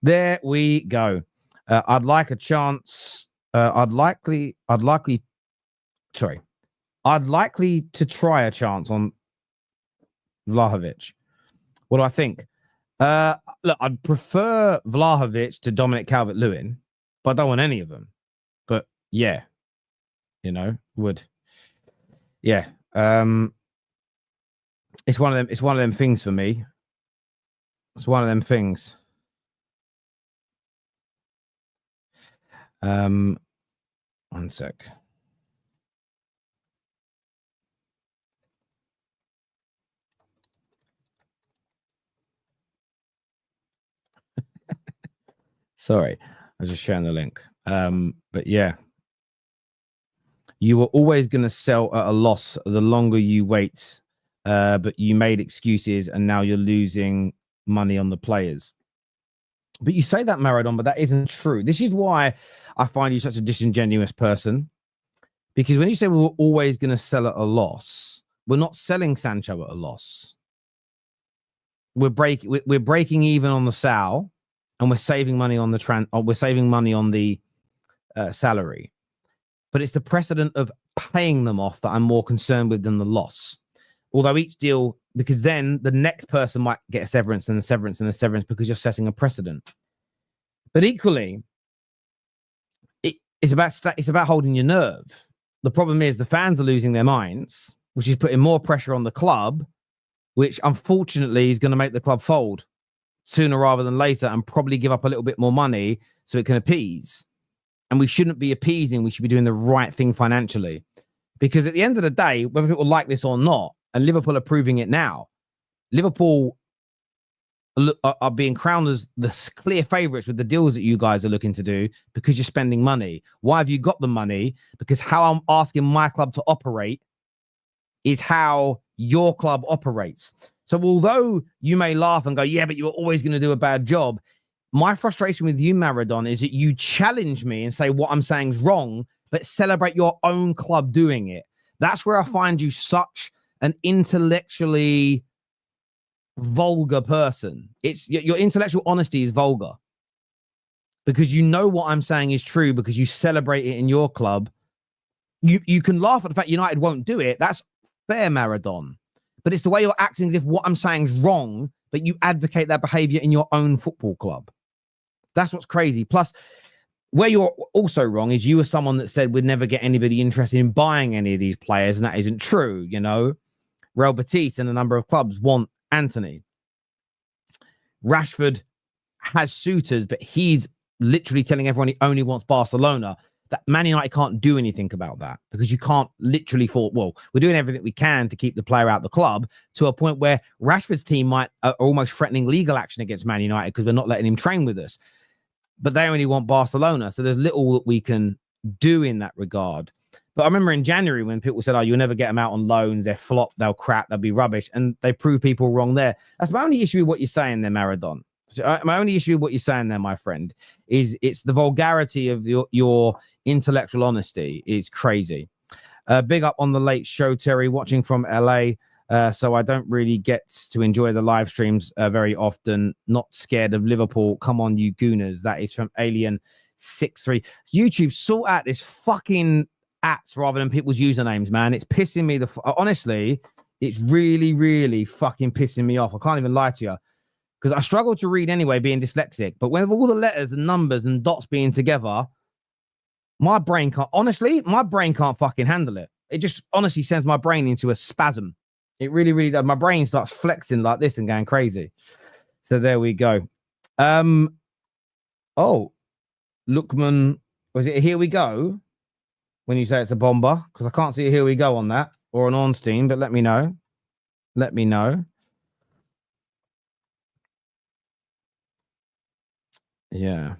There we go. I'd like a chance. I'd likely to try a chance on Vlahovic. What do I think? Look, I'd prefer Vlahovic to Dominic Calvert-Lewin, but I don't want any of them. But yeah, would. Yeah. It's one of them things for me. It's one of them things. One sec. Sorry, I was just sharing the link. But yeah, you were always going to sell at a loss the longer you wait, but you made excuses and now you're losing money on the players. But you say that, Maradon, but that isn't true. This is why I find you such a disingenuous person. Because when you say we were always going to sell at a loss, we're not selling Sancho at a loss. We're breaking even on the sale, and we're saving money on the salary. But it's the precedent of paying them off that I'm more concerned with than the loss. Although each deal, because then the next person might get a severance and the severance and the severance because you're setting a precedent. But equally, it's about holding your nerve. The problem is the fans are losing their minds, which is putting more pressure on the club, which unfortunately is going to make the club fold sooner rather than later and probably give up a little bit more money so it can appease. And we shouldn't be appeasing. We should be doing the right thing financially. Because at the end of the day, whether people like this or not, and Liverpool are proving it now, Liverpool are being crowned as the clear favourites with the deals that you guys are looking to do because you're spending money. Why have you got the money? Because how I'm asking my club to operate is how your club operates. So although you may laugh and go, yeah, but you were always going to do a bad job, my frustration with you, Maradon, is that you challenge me and say what I'm saying is wrong, but celebrate your own club doing it. That's where I find you such an intellectually vulgar person. It's your intellectual honesty is vulgar because you know what I'm saying is true because you celebrate it in your club. You can laugh at the fact United won't do it. That's fair, Maradon. But it's the way you're acting as if what I'm saying is wrong, but you advocate that behavior in your own football club. That's what's crazy. Plus, where you're also wrong is you were someone that said we'd never get anybody interested in buying any of these players, and that isn't true. You know, Real Betis and a number of clubs want Anthony. Rashford has suitors, but he's literally telling everyone he only wants Barcelona. That Man United can't do anything about that because you can't literally fall. Well, we're doing everything we can to keep the player out of the club to a point where Rashford's team might are almost threatening legal action against Man United because we're not letting him train with us. But they only want Barcelona. So there's little that we can do in that regard. But I remember in January when people said, oh, you'll never get them out on loans. They're flop. They'll crap. They'll be rubbish. And they prove people wrong there. That's my only issue with what you're saying there, Maradon. My only issue with what you're saying there, my friend, is it's the vulgarity of your intellectual honesty is crazy. Big up on the late show, Terry, watching from LA. So I don't really get to enjoy the live streams very often. Not scared of Liverpool. Come on, you gooners. That is from Alien63. YouTube, sort out this fucking ats rather than people's usernames, man. It's pissing me honestly, it's really, really fucking pissing me off. I can't even lie to you. Because I struggle to read anyway, being dyslexic. But with all the letters and numbers and dots being together, my brain can't fucking handle it. It just honestly sends my brain into a spasm. It really, really does. My brain starts flexing like this and going crazy. So there we go. Oh, Lookman, was it a here we go? When you say it's a bomber? Because I can't see a here we go on that or an Ornstein, but let me know. Let me know. Yeah,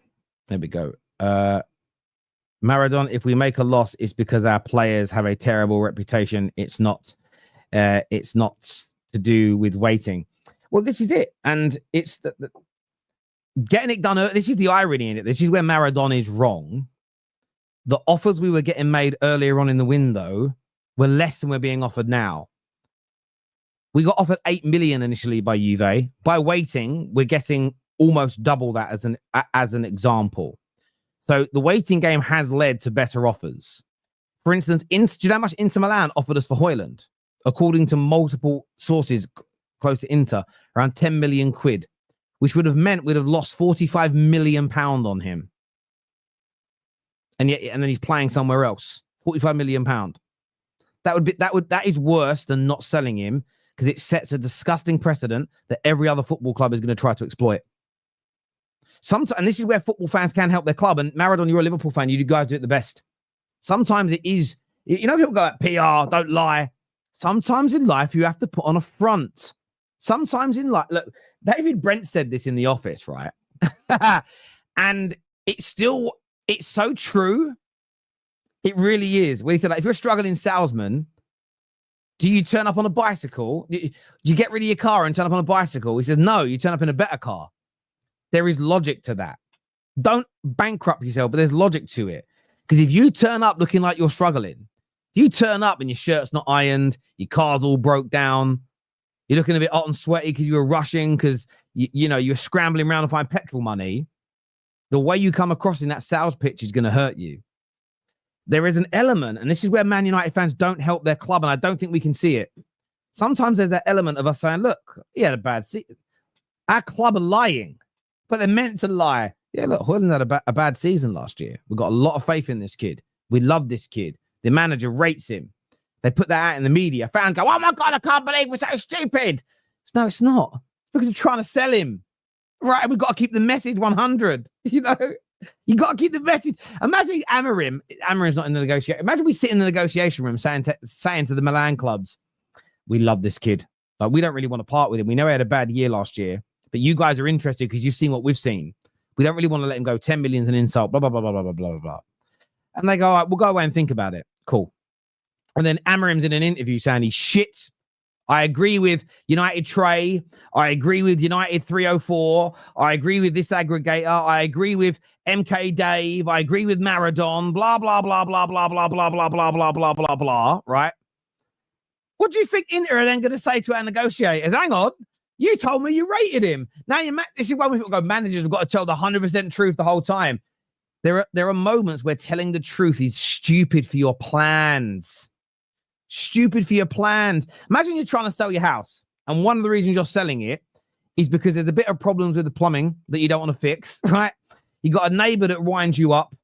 there we go. Maradon, if we make a loss, it's because our players have a terrible reputation. It's not to do with waiting. Well, this is it. And it's the getting it done. This is the irony in it. This is where Maradon is wrong. The offers we were getting made earlier on in the window were less than we're being offered now. We got offered 8 million initially by Juve. By waiting, we're getting almost double that as an example. So the waiting game has led to better offers. For instance, do you know how much Inter Milan offered us for Højlund? According to multiple sources close to Inter, around 10 million quid, which would have meant we'd have lost 45 million pound on him. And then he's playing somewhere else. 45 million pound. That is worse than not selling him because it sets a disgusting precedent that every other football club is going to try to exploit. Sometimes, and this is where football fans can help their club. And Maradon, you're a Liverpool fan. You guys do it the best. Sometimes it is, people go at PR, don't lie. Sometimes in life, you have to put on a front. Sometimes in life, look, David Brent said this in The Office, right? And it's so true. It really is. Where he said, like, if you're a struggling salesman, do you turn up on a bicycle? Do you get rid of your car and turn up on a bicycle? He says, no, you turn up in a better car. There is logic to that. Don't bankrupt yourself, but there's logic to it. Because if you turn up looking like you're struggling, if you turn up and your shirt's not ironed, your car's all broke down, you're looking a bit hot and sweaty because you were rushing because you're scrambling around to find petrol money, the way you come across in that sales pitch is going to hurt you. There is an element, and this is where Man United fans don't help their club, and I don't think we can see it. Sometimes there's that element of us saying, look, he had a bad season. Our club are lying. But they're meant to lie. Yeah, look, Højlund had a bad season last year. We've got a lot of faith in this kid. We love this kid. The manager rates him. They put that out in the media. Fans go, oh my God, I can't believe we're so stupid. No, it's not. Because we're trying to sell him. Right, we've got to keep the message 100. You got to keep the message. Imagine Amarim's not in the negotiation. Imagine we sit in the negotiation room saying to the Milan clubs, we love this kid. Like, we don't really want to part with him. We know he had a bad year last year. But you guys are interested because you've seen what we've seen. We don't really want to let him go. 10 million's an insult, blah, blah, blah, blah, blah, blah, blah, blah. And they go, all right, we'll go away and think about it. Cool. And then Amarim's in an interview saying he's shit. I agree with United Trey. I agree with United 304. I agree with this aggregator. I agree with MK Dave. I agree with Maradon. Blah, blah, blah, blah, blah, blah, blah, blah, blah, blah, blah, blah, blah, right? What do you think Inter are then going to say to our negotiators? Hang on. You told me you rated him. Now this is why we go, managers have got to tell the 100% truth the whole time. There are moments where telling the truth is stupid for your plans. Stupid for your plans. Imagine you're trying to sell your house, and one of the reasons you're selling it is because there's a bit of problems with the plumbing that you don't want to fix, right? You got a neighbor that winds you up.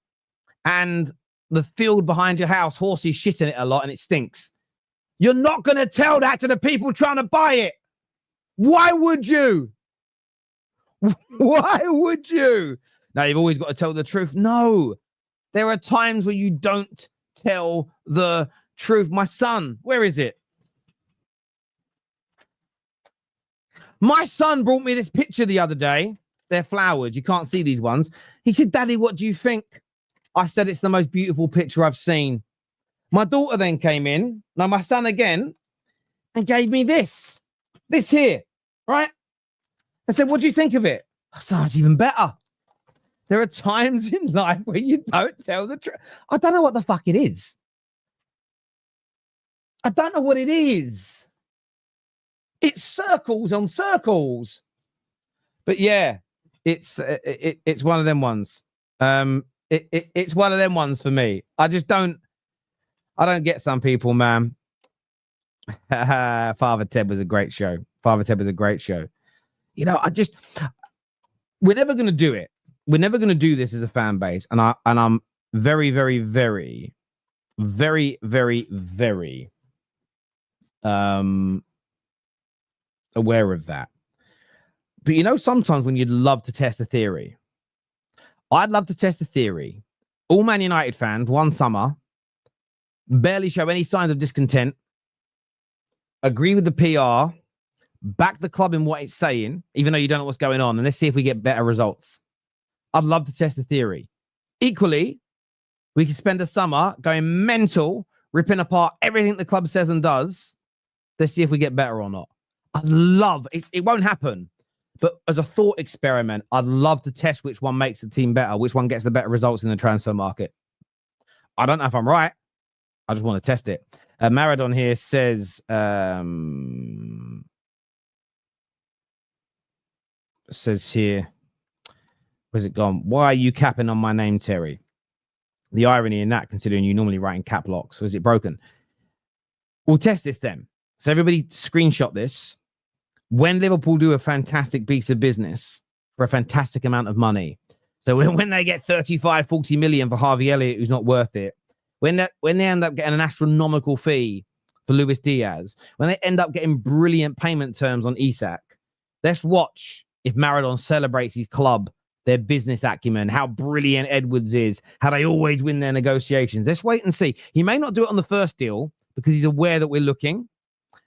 and the field behind your house, horses shit in it a lot and it stinks. You're not going to tell that to the people trying to buy it. Why would you? Why would you? Now, you've always got to tell the truth. No, there are times where you don't tell the truth. My son, where is it? My son brought me this picture the other day. They're flowers. You can't see these ones. He said, Daddy, what do you think? I said, it's the most beautiful picture I've seen. My daughter then came in, now my son again, and gave me this here, right? I said, what do you think of it? I said, it's even better. There are times in life where you don't tell the truth. I don't know what the fuck it is. I don't know what it is. It's circles on circles. But yeah, it's one of them ones. It's one of them ones for me. I don't get some people, man. Father Ted was a great show. You know, we're never going to do it. We're never going to do this as a fan base. And I'm very, very, very, very, very, very aware of that. But you know, sometimes when you'd love to test a theory, I'd love to test a theory. All Man United fans, one summer, barely show any signs of discontent, agree with the PR, back the club in what it's saying, even though you don't know what's going on, and let's see if we get better results. I'd love to test the theory. Equally, we could spend a summer going mental, ripping apart everything the club says and does. Let's see if we get better or not. I'd love it. It won't happen. But as a thought experiment, I'd love to test which one makes the team better, which one gets the better results in the transfer market. I don't know if I'm right. I just want to test it. Maradon here says, here, where's it gone? Why are you capping on my name, Terry? The irony in that, considering you normally write in cap locks. Was it broken? We'll test this then. So everybody screenshot this. When Liverpool do a fantastic piece of business for a fantastic amount of money, so when they get 35, 40 million for Harvey Elliott, who's not worth it, when they end up getting an astronomical fee for Luis Diaz, when they end up getting brilliant payment terms on Isak, let's watch if Maradon celebrates his club, their business acumen, how brilliant Edwards is, how they always win their negotiations. Let's wait and see. He may not do it on the first deal because he's aware that we're looking,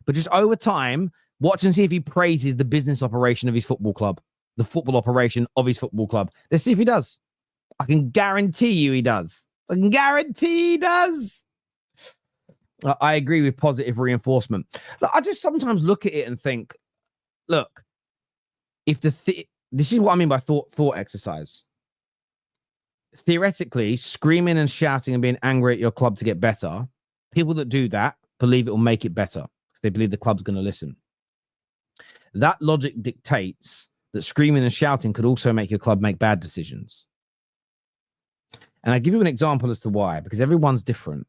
but just over time, watch and see if he praises the business operation of his football club, the football operation of his football club. Let's see if he does. I can guarantee you he does. I can guarantee he does. I agree with positive reinforcement. Look, I just sometimes look at it and think, look, if this is what I mean by thought exercise. Theoretically, screaming and shouting and being angry at your club to get better, people that do that believe it will make it better because they believe the club's going to listen. That logic dictates that screaming and shouting could also make your club make bad decisions. And I give you an example as to why, because everyone's different.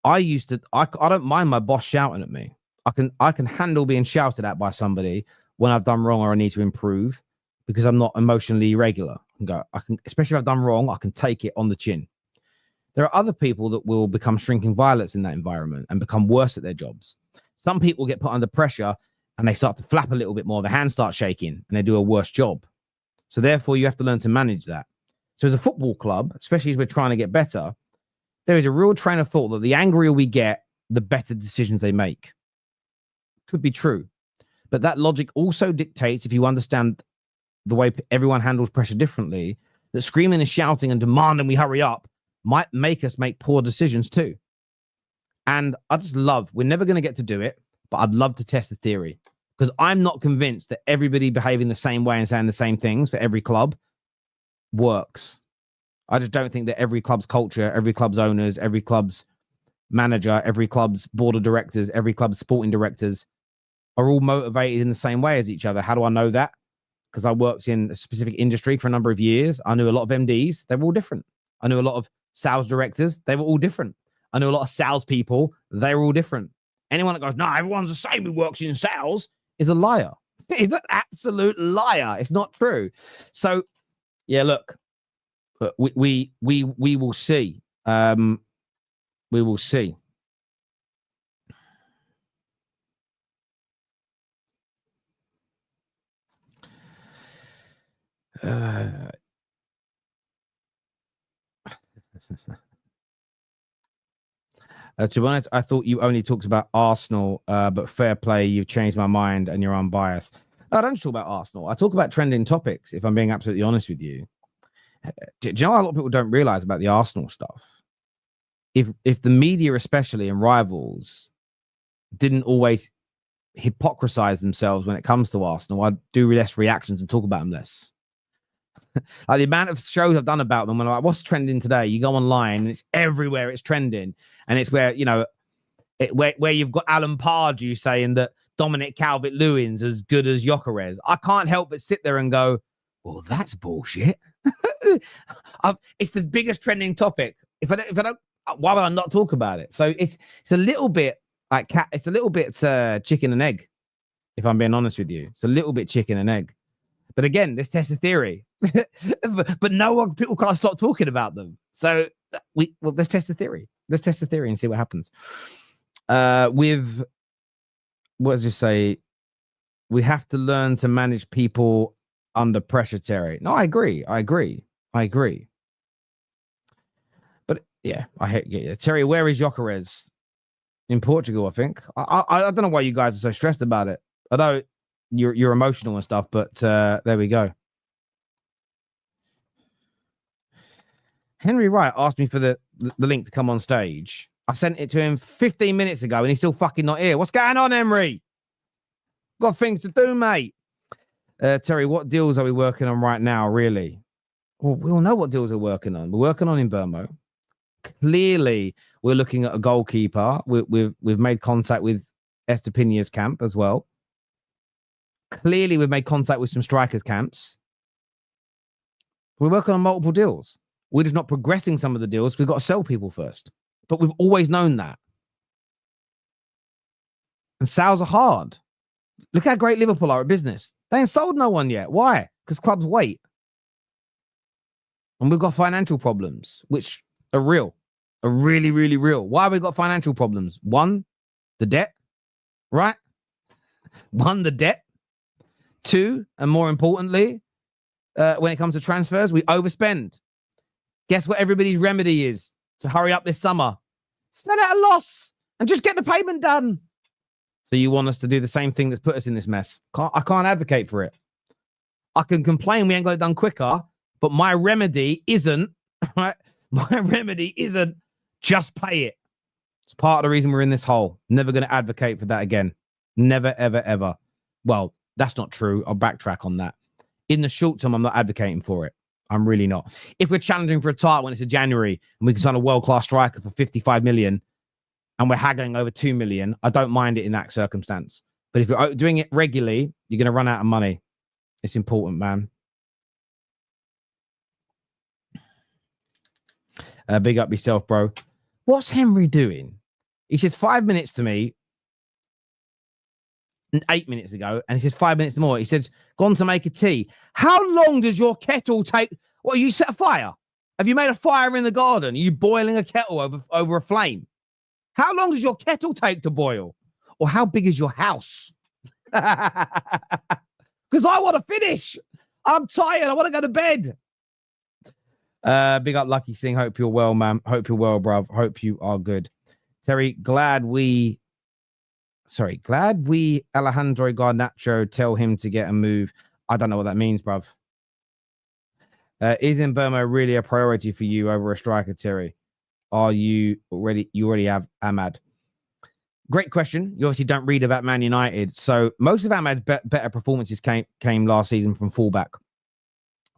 I don't mind my boss shouting at me. I can handle being shouted at by somebody when I've done wrong or I need to improve because I'm not emotionally irregular. Especially if I've done wrong, I can take it on the chin. There are other people that will become shrinking violets in that environment and become worse at their jobs. Some people get put under pressure and they start to flap a little bit more. The hands start shaking and they do a worse job. So therefore, you have to learn to manage that. So as a football club, especially as we're trying to get better, there is a real train of thought that the angrier we get, the better decisions they make. Could be true. But that logic also dictates, if you understand the way everyone handles pressure differently, that screaming and shouting and demanding we hurry up might make us make poor decisions too. And I just we're never going to get to do it, but I'd love to test the theory because I'm not convinced that everybody behaving the same way and saying the same things for every club works. I just don't think that every club's culture, every club's owners, every club's manager, every club's board of directors, every club's sporting directors are all motivated in the same way as each other. How do I know that? Because I worked in a specific industry for a number of years. I knew a lot of MDs. They were all different. I knew a lot of sales directors. They were all different. I knew a lot of salespeople. They were all different. Anyone that goes, no, everyone's the same who works in sales is a liar. It's an absolute liar. It's not true. So, yeah, look, But we will see. We will see. To be honest, I thought you only talked about Arsenal, but fair play, you've changed my mind and you're unbiased. No, I don't talk about Arsenal. I talk about trending topics, if I'm being absolutely honest with you. Do you know what a lot of people don't realize about the Arsenal stuff? If the media, especially and rivals, didn't always hypocrisize themselves when it comes to Arsenal, I'd do less reactions and talk about them less. Like the amount of shows I've done about them, when I'm like, what's trending today? You go online and it's everywhere, it's trending. And it's where, you know, where you've got Alan Pardew saying that Dominic Calvert-Lewin's as good as Gyökeres. I can't help but sit there and go, well, that's bullshit. It's the biggest trending topic. If I don't, why would I not talk about it? So it's a little bit like it's a little bit chicken and egg, if I'm being honest with you. It's a little bit chicken and egg. But again, let's test the theory. But people can't stop talking about them. So let's test the theory. Let's test the theory and see what happens. With what does it say? We have to learn to manage people under pressure, Terry. No, I agree. But yeah, I hate you. Terry, where is Gyökeres? In Portugal, I think. I don't know why you guys are so stressed about it. I know you're emotional and stuff, but there we go. Henry Wright asked me for the link to come on stage. I sent it to him 15 minutes ago and he's still fucking not here. What's going on, Henry? Got things to do, mate. Terry, what deals are we working on right now, really? Well, we all know what deals we're working on. We're working on Mbeumo. Clearly, we're looking at a goalkeeper. We've made contact with Estepinia's camp as well. Clearly, we've made contact with some strikers' camps. We're working on multiple deals. We're just not progressing some of the deals. We've got to sell people first. But we've always known that. And sales are hard. Look how great Liverpool are at business. They ain't sold no one yet. Why? Because clubs wait. And we've got financial problems, which are real. Are really, really real. Why have we got financial problems? One, the debt. Right? One, the debt. Two, and more importantly, when it comes to transfers, we overspend. Guess what everybody's remedy is to hurry up this summer? Sell at a loss and just get the payment done. So you want us to do the same thing that's put us in this mess? I can't advocate for it. I can complain we ain't got it done quicker, but my remedy isn't, right? My remedy isn't just pay it. It's part of the reason we're in this hole. Never going to advocate for that again. Never, ever, ever. Well, that's not true. I'll backtrack on that. In the short term, I'm not advocating for it. I'm really not. If we're challenging for a title when it's in January and we can sign a world-class striker for 55 million and we're haggling over 2 million, I don't mind it in that circumstance. But if you're doing it regularly, you're going to run out of money. It's important, man. Big up yourself, bro. What's Henry doing? He says 5 minutes to me 8 minutes ago, and he says 5 minutes more. He says, gone to make a tea. How long does your kettle take? What, you set a fire? Have you made a fire in the garden? Are you boiling a kettle over a flame? How long does your kettle take to boil? Or how big is your house? Because I want to finish. I'm tired. I want to go to bed. Big up Lucky Singh. Hope you're well, man. Hope you're well, bruv. Hope you are good. Terry, glad we Alejandro Garnacho tell him to get a move. I don't know what that means, bruv. Is Mbeumo really a priority for you over a striker, Terry? You already have Ahmad? Great question. You obviously don't read about Man United. So most of Ahmad's better performances came last season from fullback.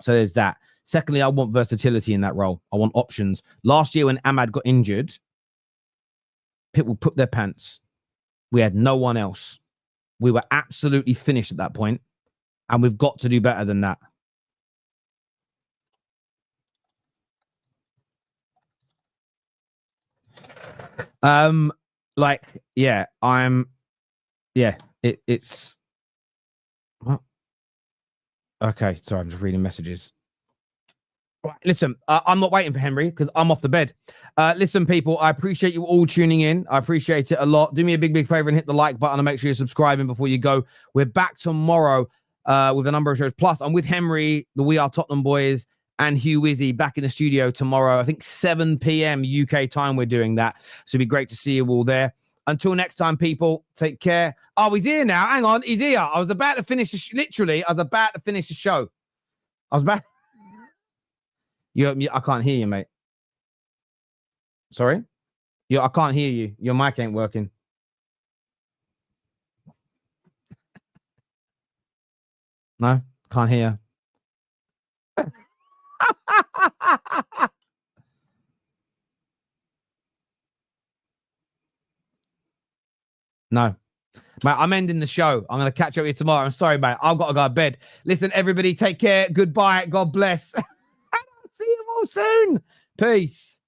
So there's that. Secondly, I want versatility in that role. I want options. Last year when Ahmad got injured, people put their pants. We had no one else. We were absolutely finished at that point, and we've got to do better than that. It's what? Okay, sorry, I'm just reading messages. Right, listen, I'm not waiting for Henry because I'm off the bed. Listen, people, I appreciate you all tuning in. I appreciate it a lot. Do me a big, big favor and hit the like button and make sure you're subscribing before you go. We're back tomorrow with a number of shows. Plus, I'm with Henry, the We Are Tottenham boys, and Hugh Wizzy back in the studio tomorrow. I think 7 p.m. UK time we're doing that. So it'd be great to see you all there. Until next time, people, take care. Oh, he's here now. Hang on, he's here. I was about to finish literally, I was about to finish the show. I was about... I can't hear you, mate. Sorry? I can't hear you. Your mic ain't working. No, can't hear. No. Mate, I'm ending the show. I'm going to catch up with you tomorrow. I'm sorry, mate. I've got to go to bed. Listen, everybody, take care. Goodbye. God bless. See you all soon. Peace.